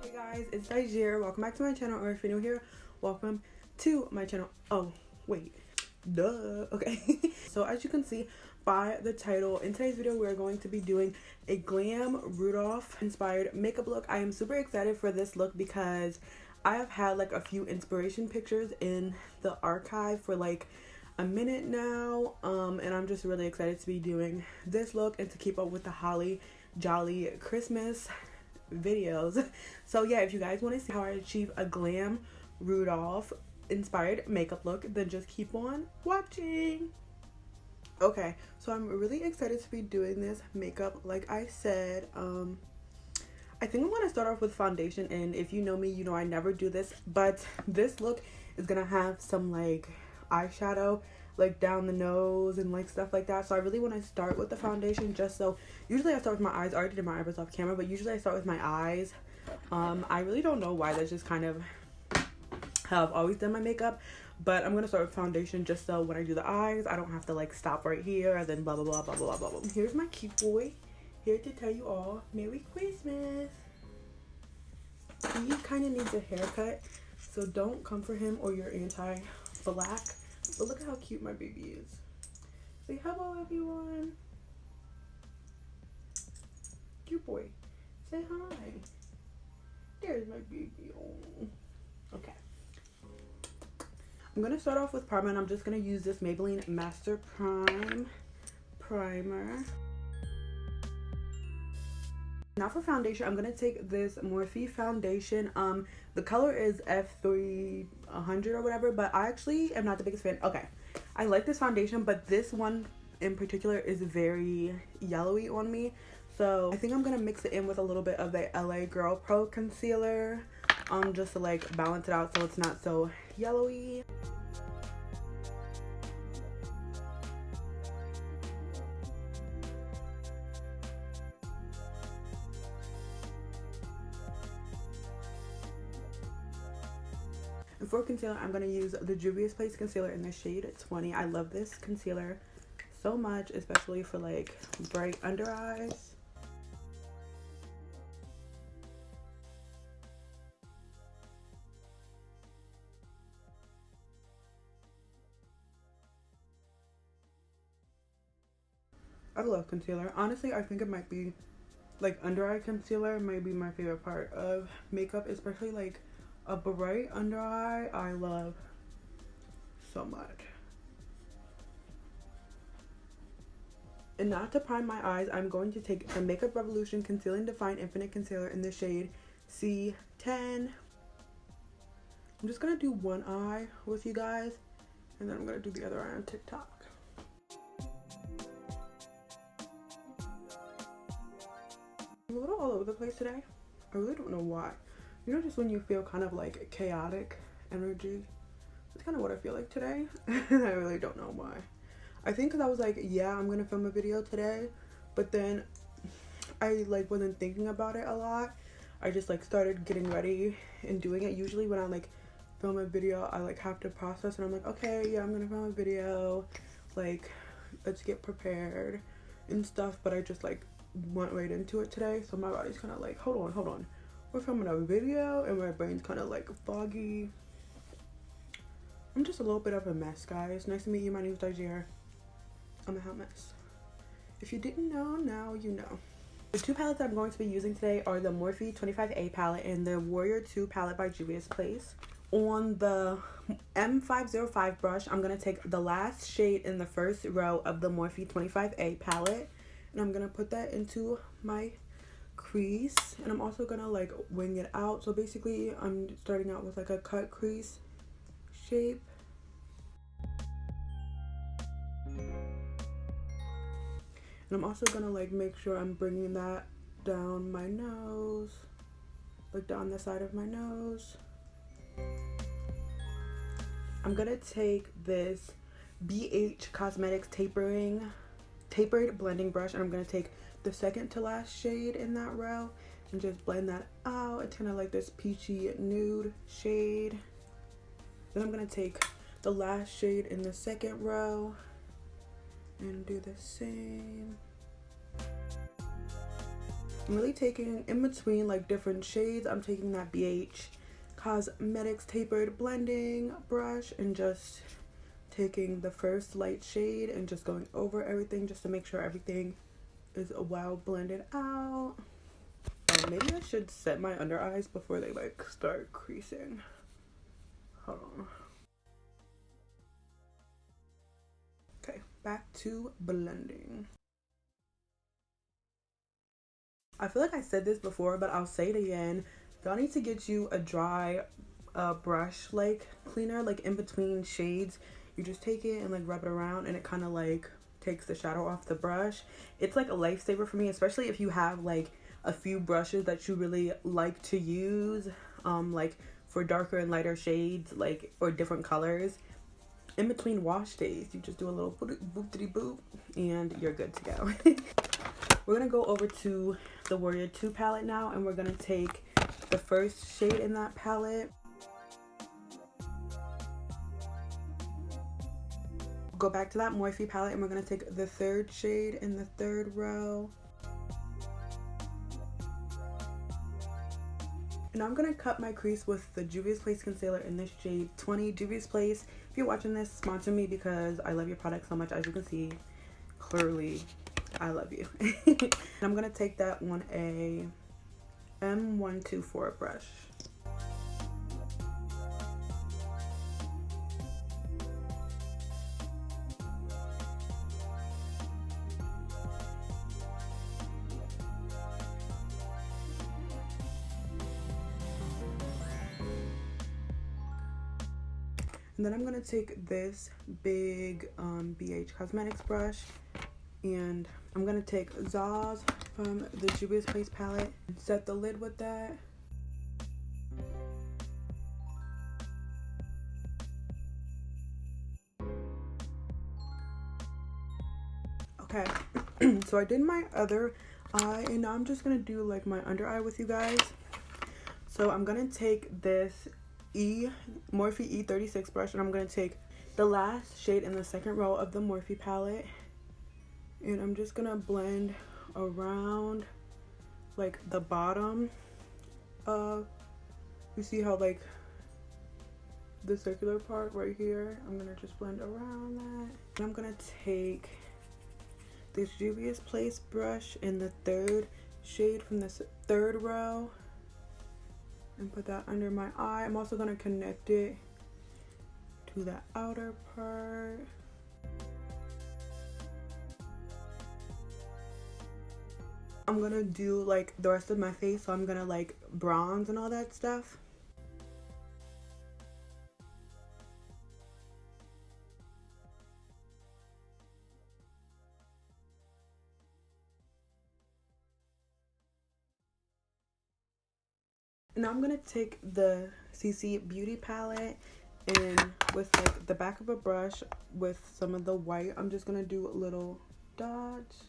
Hey guys, it's Reindeer. Welcome back to my channel, or if you're new here, welcome to my channel. Oh, wait. Duh. Okay. So as you can see by the title, in today's video we're going to be doing a Glam Rudolph inspired makeup look. I am super excited for this look because I have had like a few inspiration pictures in the archive for like a minute now, and I'm just really excited to be doing this look and to keep up with the holly jolly Christmas videos. So yeah, if you guys want to see how I achieve a Glam Rudolph inspired makeup look, then just keep on watching. Okay, so I'm really excited to be doing this makeup. Like I said, I think I'm gonna start off with foundation, and if you know me, you know I never do this, but this look is gonna have some like eyeshadow like down the nose and like stuff like that. So I really want to start with the foundation, just so usually I start with my eyes. I already did my eyebrows off camera, but usually I start with my eyes. I really don't know why, that's just kind of how I've always done my makeup, but I'm gonna start with foundation just so when I do the eyes I don't have to like stop right here and then blah blah blah blah blah blah blah. Here's my cute boy here to tell you all Merry Christmas. He kind of needs a haircut, so don't come for him or you're anti-black. But look at how cute my baby is. Say hello, everyone. Cute boy. Say hi. There's my baby. Oh. Okay. I'm going to start off with primer, and I'm just going to use this Maybelline Master Prime primer. Now for foundation, I'm going to take this Morphe foundation. The color is F300 or whatever, but I actually am not the biggest fan. Okay, I like this foundation, but this one in particular is very yellowy on me. So I think I'm going to mix it in with a little bit of the LA Girl Pro Concealer, just to like balance it out so it's not so yellowy. And for concealer, I'm going to use the Juvia's Place concealer in the shade 20. I love this concealer so much, especially for like bright under eyes. I love concealer. Honestly, I think it might be like under eye concealer might be my favorite part of makeup, especially like a bright under eye. I love so much. And now to prime my eyes, I'm going to take the Makeup Revolution Concealing Define Infinite Concealer in the shade C10. I'm just gonna do one eye with you guys, and then I'm gonna do the other eye on TikTok. I'm a little all over the place today. I really don't know why. You know, just when you feel kind of like chaotic energy, that's kind of what I feel like today. I really don't know why. I think because I was like, yeah, I'm gonna film a video today, but then I like wasn't thinking about it a lot. I just like started getting ready and doing it. Usually when I like film a video, I like have to process, and I'm like, okay, yeah, I'm gonna film a video, like let's get prepared and stuff. But I just like went right into it today, so my body's kind of like, hold on, we're filming a video, and my brain's kind of like foggy. I'm just a little bit of a mess, guys. Nice to meet you. My name is Reindeer. I'm a hot mess. If you didn't know, now you know. The two palettes that I'm going to be using today are the Morphe 25A palette and the Warrior 2 palette by Juvia's Place. On the M505 brush, I'm going to take the last shade in the first row of the Morphe 25A palette, and I'm going to put that into my crease, and I'm also going to like wing it out. So basically I'm starting out with like a cut crease shape. And I'm also gonna like make sure I'm bringing that down my nose, like down the side of my nose. I'm gonna take this BH Cosmetics tapered blending brush, and I'm gonna take the second to last shade in that row and just blend that out. It's kind of like this peachy nude shade. Then I'm gonna take the last shade in the second row and do the same. I'm really taking in between like different shades. I'm taking that BH Cosmetics tapered blending brush and just taking the first light shade and just going over everything just to make sure everything is well blended out. Oh, maybe I should set my under eyes before they like start creasing. Hold on. Okay, back to blending. I feel like I said this before, but I'll say it again. Y'all need to get you a dry brush like cleaner, like in between shades. You just take it and like rub it around and it kind of like takes the shadow off the brush. It's like a lifesaver for me, especially if you have like a few brushes that you really like to use, like for darker and lighter shades, like, or different colors. In between wash days, you just do a little boop-diddy boop and you're good to go. We're gonna go over to the Warrior 2 palette now, and we're gonna take the first shade in that palette. Go back to that Morphe palette and we're gonna take the third shade in the third row. And I'm gonna cut my crease with the Juvia's Place concealer in this shade 20. Juvia's Place, if you're watching this, sponsor me because I love your product so much. As you can see, clearly I love you. And I'm gonna take that on a M124 brush. And then I'm gonna take this big BH Cosmetics brush, and I'm gonna take Zaz from the Juvia's Place palette and set the lid with that. Okay, so I did my other eye, and now I'm just gonna do like my under eye with you guys. So I'm gonna take this Morphe E36 brush, and I'm gonna take the last shade in the second row of the Morphe palette, and I'm just gonna blend around like the bottom of, you see how like the circular part right here, I'm gonna just blend around that. And I'm gonna take this Juvia's Place brush in the third shade from this third row and put that under my eye. I'm also gonna connect it to the outer part. I'm gonna do like the rest of my face, so I'm gonna like bronze and all that stuff. Now I'm gonna take the CC Beauty palette, and with like the back of a brush with some of the white, I'm just gonna do little dots.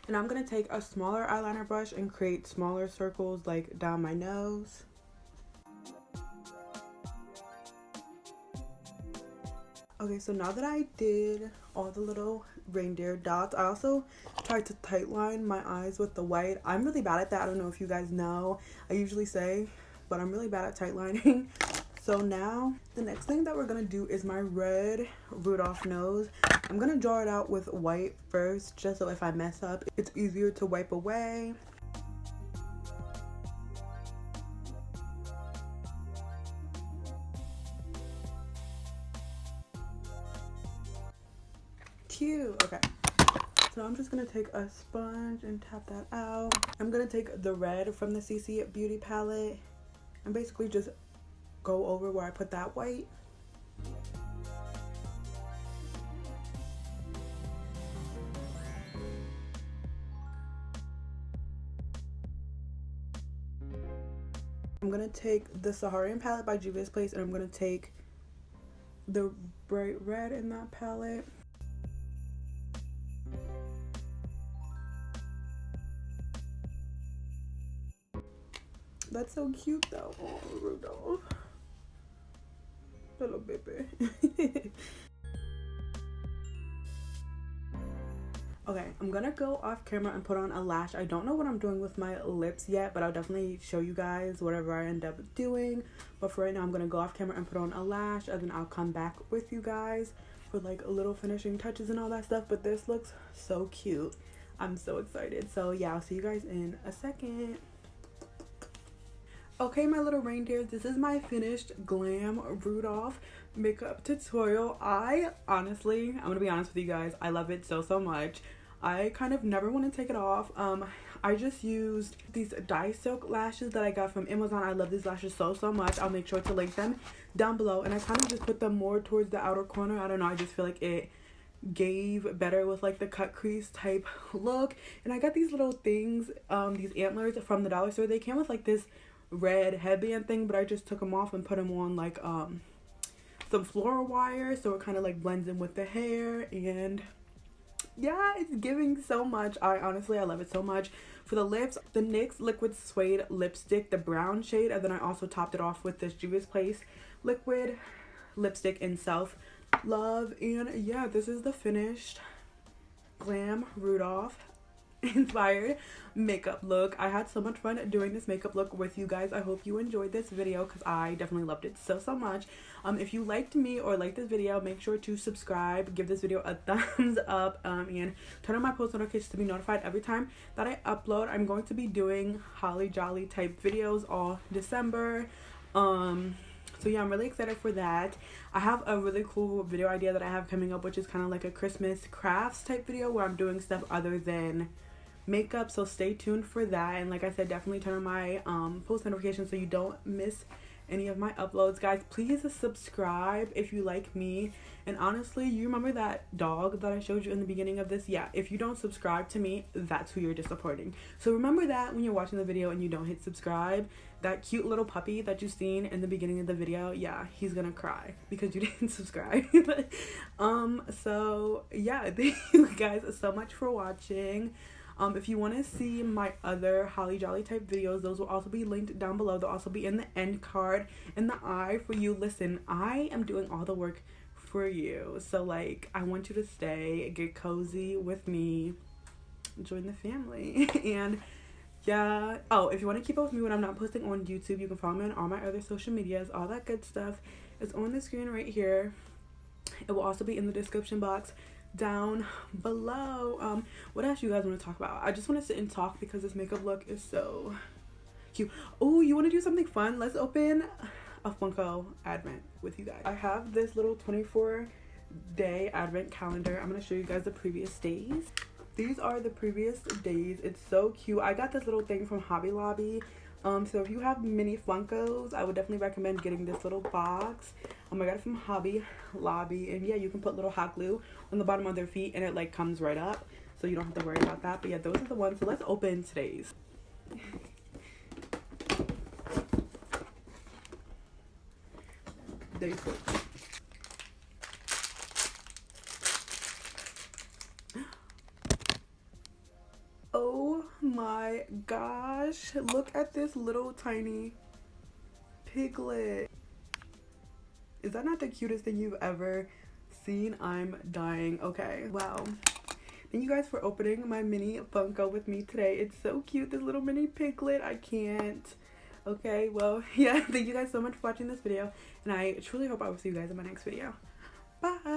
And I'm gonna take a smaller eyeliner brush and create smaller circles like down my nose. Okay, so now that I did all the little reindeer dots, I also tried to tightline my eyes with the white. I'm really bad at that. I don't know if you guys know. I usually say, but I'm really bad at tightlining. So now the next thing that we're gonna do is my red Rudolph nose. I'm gonna draw it out with white first, just so if I mess up, it's easier to wipe away. Cute. Okay, so I'm just gonna take a sponge and tap that out. I'm gonna take the red from the CC Beauty palette and basically just go over where I put that white. I'm gonna take the Saharian palette by Juvia's Place, and I'm gonna take the bright red in that palette. That's so cute though. Oh, Rudolph. Little baby. Okay, I'm gonna go off camera and put on a lash. I don't know what I'm doing with my lips yet, but I'll definitely show you guys whatever I end up doing. But for right now, I'm gonna go off camera and put on a lash, and then I'll come back with you guys for like little finishing touches and all that stuff. But this looks so cute. I'm so excited. So yeah, I'll see you guys in a second. Okay, my little reindeers, this is my finished Glam Rudolph makeup tutorial. I'm gonna be honest with you guys, I love it so much. I kind of never want to take it off. I just used these dye silk lashes that I got from Amazon. I love these lashes so much. I'll make sure to link them down below, and I kind of just put them more towards the outer corner. I don't know, I just feel like it gave better with like the cut crease type look. And I got these little things, these antlers from the dollar store. They came with like this red headband thing, but I just took them off and put them on like some floral wire, so it kind of like blends in with the hair. And yeah, it's giving so much. I love it so much. For the lips, the NYX liquid suede lipstick, the brown shade, and then I also topped it off with this Juvia's Place liquid lipstick in Self Love. And yeah, this is the finished Glam Rudolph inspired makeup look. I had so much fun doing this makeup look with you guys. I hope you enjoyed this video because I definitely loved it so much. If you liked me or liked this video, make sure to subscribe, give this video a thumbs up, and turn on my post notifications to be notified every time that I upload. I'm going to be doing holly jolly type videos all December. So yeah, I'm really excited for that. I have a really cool video idea that I have coming up, which is kind of like a Christmas crafts type video where I'm doing stuff other than makeup, so stay tuned for that. And like I said, definitely turn on my post notifications so you don't miss any of my uploads. Guys, please subscribe if you like me. And honestly, you remember that dog that I showed you in the beginning of this? Yeah, if you don't subscribe to me, that's who you're disappointing. So remember that when you're watching the video and you don't hit subscribe. That cute little puppy that you seen in the beginning of the video, yeah, he's gonna cry because you didn't subscribe. So yeah, thank you guys so much for watching. If you want to see my other holly jolly type videos, those will also be linked down below. They'll also be in the end card in the eye for you. Listen, I am doing all the work for you, so like I want you to stay, get cozy with me, join the family. And yeah, oh, if you want to keep up with me when I'm not posting on YouTube, you can follow me on all my other social medias. All that good stuff is on the screen right here. It will also be in the description box down below. What else you guys want to talk about? I just want to sit and talk because this makeup look is so cute. Oh, you want to do something fun? Let's open a Funko advent with you guys. I have this little 24-day advent calendar. I'm going to show you guys the previous days. These are the previous days. It's so cute. I got this little thing from Hobby Lobby. So if you have mini Funkos, I would definitely recommend getting this little box. I got it from Hobby Lobby, and yeah, you can put little hot glue on the bottom of their feet and it like comes right up, so you don't have to worry about that. But yeah, those are the ones. So let's open today's. Day 4. Oh my gosh, look at this little tiny piglet. Is that not the cutest thing you've ever seen? I'm dying. Okay, wow. Thank you guys for opening my mini Funko with me today. It's so cute, this little mini piglet. I can't. Okay, well, yeah, thank you guys so much for watching this video, and I truly hope I will see you guys in my next video. Bye.